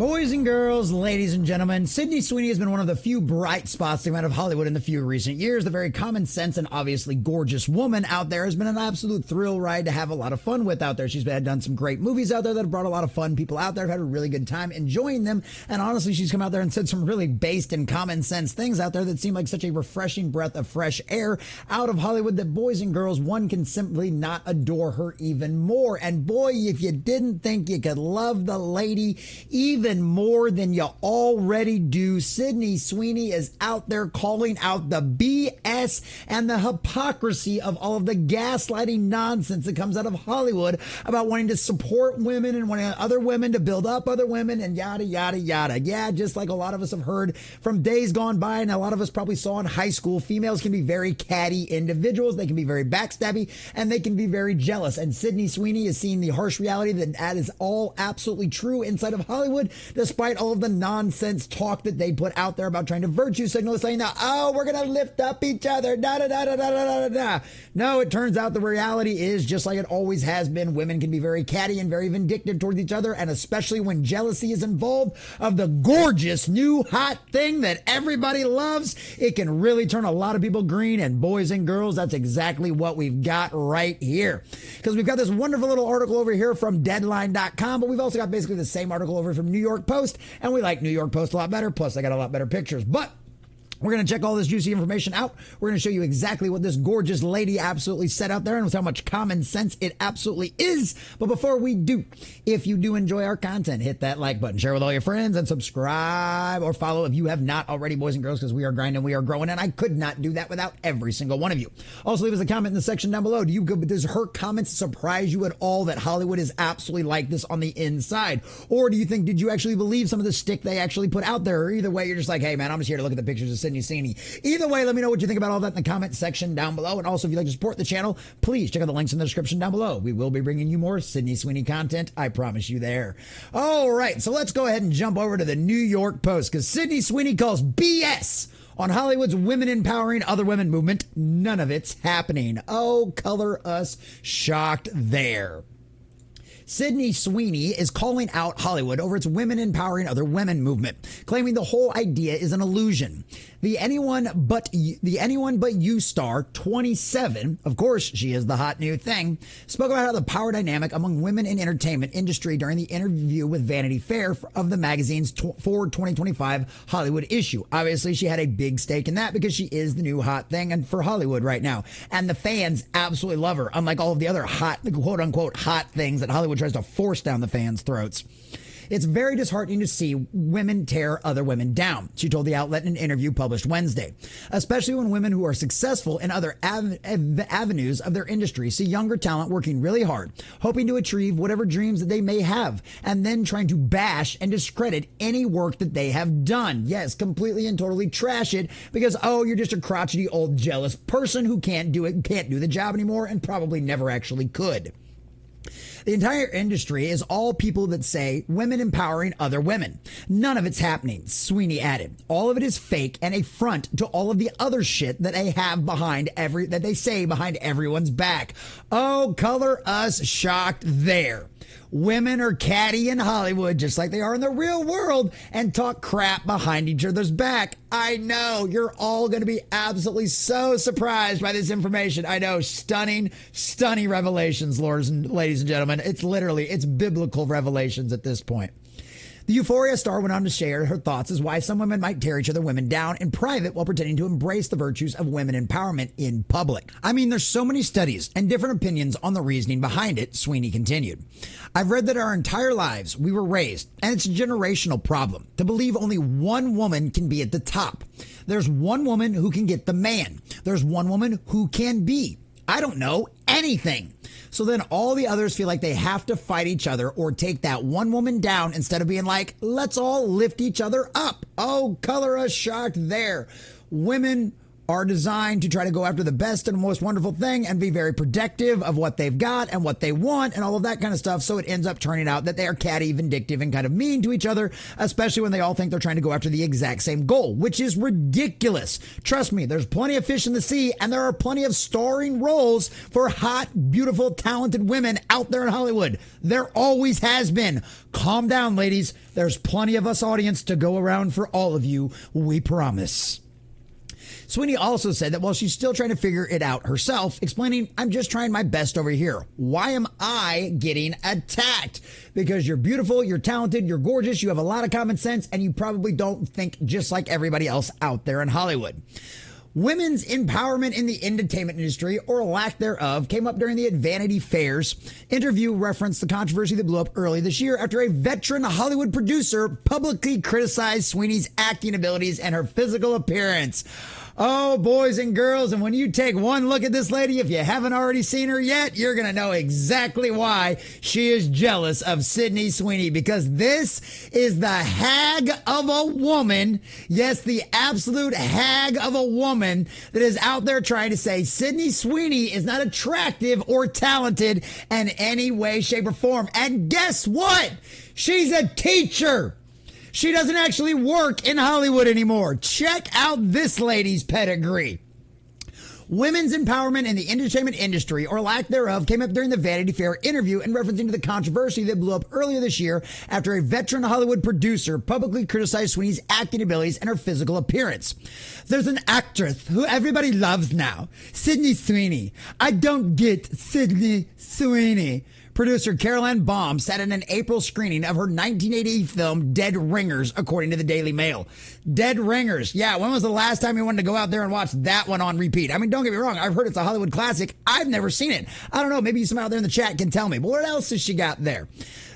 Boys and girls, ladies and gentlemen, Sydney Sweeney has been one of the few bright spots to come out of Hollywood in the few recent years. The very common sense and obviously gorgeous woman out there has been an absolute thrill ride to have a lot of fun with out there. She's done some great movies out there that have brought a lot of fun. People out there have had a really good time enjoying them. And honestly, she's come out there and said some really based and common sense things out there that seem like such a refreshing breath of fresh air out of Hollywood that boys and girls, one can simply not adore her even more. And boy, if you didn't think you could love the lady even more than you already do, Sydney Sweeney is out there calling out the BS and the hypocrisy of all of the gaslighting nonsense that comes out of Hollywood about wanting to support women and wanting other women to build up other women and yada, yada, yada. Yeah, just like a lot of us have heard from days gone by and a lot of us probably saw in high school, females can be very catty individuals. They can be very backstabby and they can be very jealous. And Sydney Sweeney is seeing the harsh reality that is all absolutely true inside of Hollywood, despite all of the nonsense talk that they put out there about trying to virtue signal, saying that, oh, we're going to lift up each other, da da da da da da da da. No, it turns out the reality is just like it always has been. Women can be very catty and very vindictive towards each other, and especially when jealousy is involved of the gorgeous new hot thing that everybody loves, it can really turn a lot of people green. And boys and girls, that's exactly what we've got right here. Because we've got this wonderful little article over here from Deadline.com, but we've also got basically the same article over from New York Post, and we like New York Post a lot better. Plus, I got a lot better pictures. But we're going to check all this juicy information out. We're going to show you exactly what this gorgeous lady absolutely said out there and with how much common sense it absolutely is. But before we do, if you do enjoy our content, hit that like button, share with all your friends, and subscribe or follow if you have not already, boys and girls, because we are grinding, we are growing, and I could not do that without every single one of you. Also, leave us a comment in the section down below. Does her comments surprise you at all that Hollywood is absolutely like this on the inside? Or do you think, did you actually believe some of the stick they actually put out there? Or either way, you're just like, hey man, I'm just here to look at the pictures of Sydney Sweeney. Either way, let me know what you think about all that in the comment section down below. And also, if you'd like to support the channel, please check out the links in the description down below. We will be bringing you more Sydney Sweeney content. I promise you there. All right, so let's go ahead and jump over to the New York Post, because Sydney Sweeney calls BS on Hollywood's women empowering other women movement. None of it's happening. Oh, color us shocked there. Sydney Sweeney is calling out Hollywood over its women empowering other women movement, claiming the whole idea is an illusion. The Anyone But You star, 27, of course she is the hot new thing, spoke about how the power dynamic among women in entertainment industry during the interview with Vanity Fair of the magazine's for 2025 Hollywood issue. Obviously, she had a big stake in that because she is the new hot thing and for Hollywood right now. And the fans absolutely love her, unlike all of the other hot, quote unquote, hot things that Hollywood tries to force down the fans' throats. It's very disheartening to see women tear other women down, she told the outlet in an interview published Wednesday, especially when women who are successful in other avenues of their industry see younger talent working really hard, hoping to achieve whatever dreams that they may have, and then trying to bash and discredit any work that they have done. Yes, completely and totally trash it because, oh, you're just a crotchety old jealous person who can't do it, can't do the job anymore, and probably never actually could. The entire industry is all people that say women empowering other women. None of it's happening, Sweeney added. All of it is fake and a front to all of the other shit that they have that they say behind everyone's back. Oh, color us shocked there. Women are catty in Hollywood just like they are in the real world and talk crap behind each other's back. I know you're all going to be absolutely so surprised by this information. I know, stunning revelations, ladies and gentlemen. It's biblical revelations at this point. The Euphoria star went on to share her thoughts as why some women might tear each other women down in private while pretending to embrace the virtues of women empowerment in public. I mean, there's so many studies and different opinions on the reasoning behind it, Sweeney continued. I've read that our entire lives we were raised, and it's a generational problem, to believe only one woman can be at the top. There's one woman who can get the man. There's one woman who can be, I don't know, anything. So then all the others feel like they have to fight each other or take that one woman down instead of being like, let's all lift each other up. Oh, color us shocked there. Women are designed to try to go after the best and most wonderful thing and be very protective of what they've got and what they want and all of that kind of stuff. So it ends up turning out that they are catty, vindictive, and kind of mean to each other, especially when they all think they're trying to go after the exact same goal, which is ridiculous. Trust me, there's plenty of fish in the sea, and there are plenty of starring roles for hot, beautiful, talented women out there in Hollywood. There always has been. Calm down, ladies. There's plenty of us audience to go around for all of you. We promise. Sweeney also said that while she's still trying to figure it out herself, explaining, I'm just trying my best over here. Why am I getting attacked? Because you're beautiful, you're talented, you're gorgeous, you have a lot of common sense, and you probably don't think just like everybody else out there in Hollywood. Women's empowerment in the entertainment industry, or lack thereof, came up during the Vanity Fair's interview referenced the controversy that blew up early this year after a veteran Hollywood producer publicly criticized Sweeney's acting abilities and her physical appearance. Oh, boys and girls, and when you take one look at this lady, if you haven't already seen her yet, you're going to know exactly why she is jealous of Sydney Sweeney, because this is the hag of a woman. Yes, the absolute hag of a woman that is out there trying to say Sydney Sweeney is not attractive or talented in any way, shape, or form. And guess what? She's a teacher. She doesn't actually work in Hollywood anymore. Check out this lady's pedigree. Women's empowerment in the entertainment industry, or lack thereof, came up during the Vanity Fair interview in referencing to the controversy that blew up earlier this year after a veteran Hollywood producer publicly criticized Sweeney's acting abilities and her physical appearance. There's an actress who everybody loves now, Sydney Sweeney. I don't get Sydney Sweeney. Producer Carol Ann Baum sat in an April screening of her 1980 film Dead Ringers, according to the Daily Mail. Dead Ringers. Yeah, when was the last time you wanted to go out there and watch that one on repeat? I mean, don't get me wrong. I've heard it's a Hollywood classic. I've never seen it. I don't know. Maybe someone out there in the chat can tell me. But what else has she got there?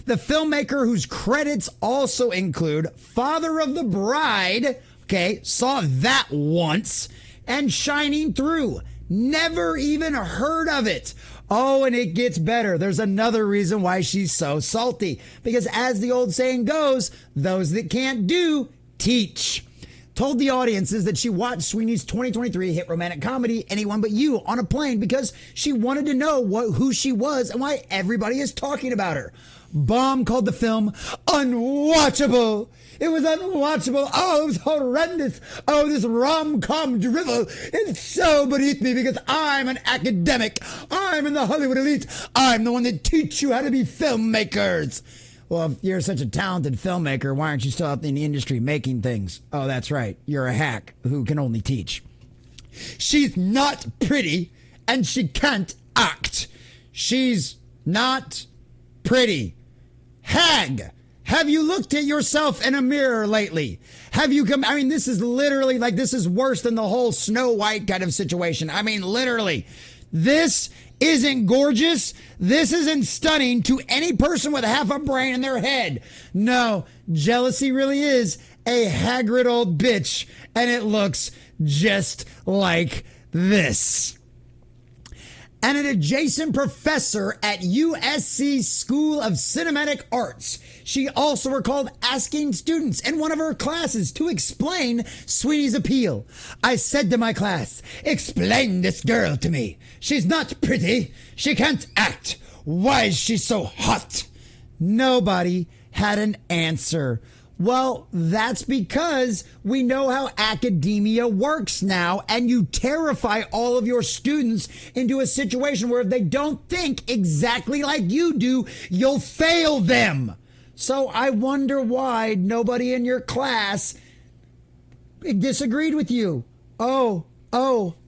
The filmmaker, whose credits also include Father of the Bride, okay, saw that once, and Shining Through. Never even heard of it. Oh, and it gets better. There's another reason why she's so salty. Because as the old saying goes, those that can't do, teach. Told the audiences that she watched Sweeney's 2023 hit romantic comedy, Anyone But You, on a plane because she wanted to know who she was and why everybody is talking about her. Baum called the film unwatchable. It was unwatchable. Oh, it was horrendous. Oh, this rom-com drivel is so beneath me because I'm an academic. I'm in the Hollywood elite. I'm the one that teach you how to be filmmakers. Well, if you're such a talented filmmaker, why aren't you still out in the industry making things? Oh, that's right. You're a hack who can only teach. She's not pretty and she can't act. She's not pretty. Hag. Have you looked at yourself in a mirror lately? Have you come? I mean, this is literally like, this is worse than the whole Snow White kind of situation. I mean, literally, this isn't gorgeous. This isn't stunning to any person with half a brain in their head. No, jealousy really is a haggard old bitch, and it looks just like this. And an adjacent professor at USC School of Cinematic Arts, she also recalled asking students in one of her classes to explain Sweeney's appeal. I said to my class, explain this girl to me. She's not pretty. She can't act. Why is she so hot? Nobody had an answer. Well, that's because we know how academia works now, and you terrify all of your students into a situation where if they don't think exactly like you do, you'll fail them. So I wonder why nobody in your class disagreed with you. Oh,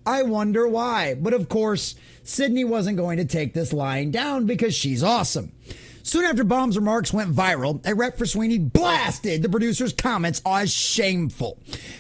I wonder why. But of course, Sydney wasn't going to take this lying down because she's awesome. Soon after Baum's remarks went viral, a rep for Sweeney blasted the producer's comments as shameful.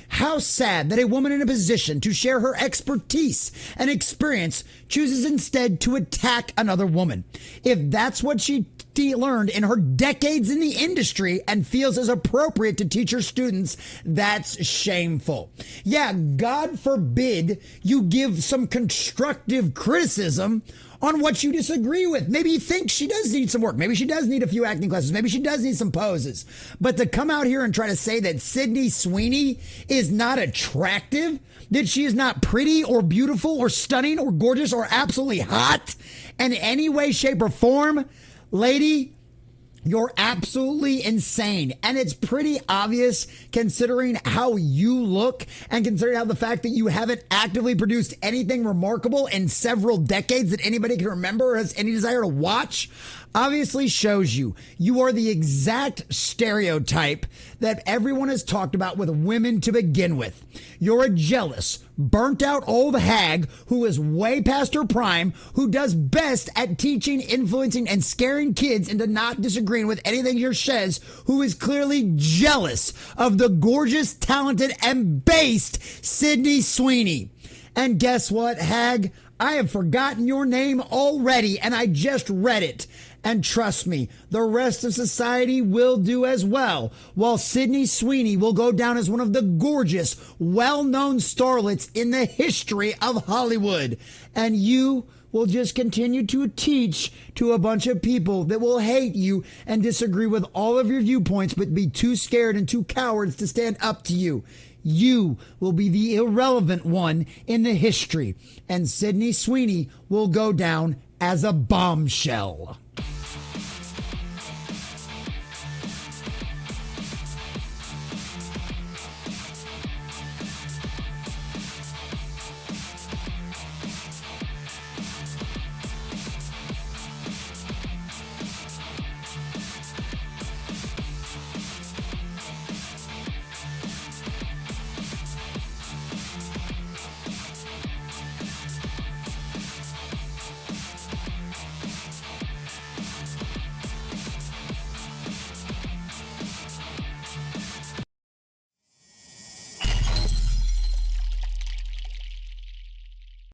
How sad that a woman in a position to share her expertise and experience chooses instead to attack another woman. If that's what she learned in her decades in the industry and feels is appropriate to teach her students, that's shameful. Yeah, God forbid you give some constructive criticism on what you disagree with. Maybe you think she does need some work. Maybe she does need a few acting classes. Maybe she does need some poses. But to come out here and try to say that Sydney Sweeney is not attractive, that she is not pretty or beautiful or stunning or gorgeous or absolutely hot in any way, shape, or form, lady, you're absolutely insane. And it's pretty obvious considering how you look and considering how the fact that you haven't actively produced anything remarkable in several decades that anybody can remember or has any desire to watch, obviously shows you are the exact stereotype that everyone has talked about with women to begin with. You're a jealous, burnt out old hag who is way past her prime, who does best at teaching, influencing, and scaring kids into not disagreeing with anything yours says, who is clearly jealous of the gorgeous, talented, and based Sydney Sweeney. And guess what, hag? I have forgotten your name already, and I just read it. And trust me, the rest of society will do as well, while Sydney Sweeney will go down as one of the gorgeous, well-known starlets in the history of Hollywood. And you will just continue to teach to a bunch of people that will hate you and disagree with all of your viewpoints, but be too scared and too cowards to stand up to you. You will be the irrelevant one in the history, and Sydney Sweeney will go down as a bombshell.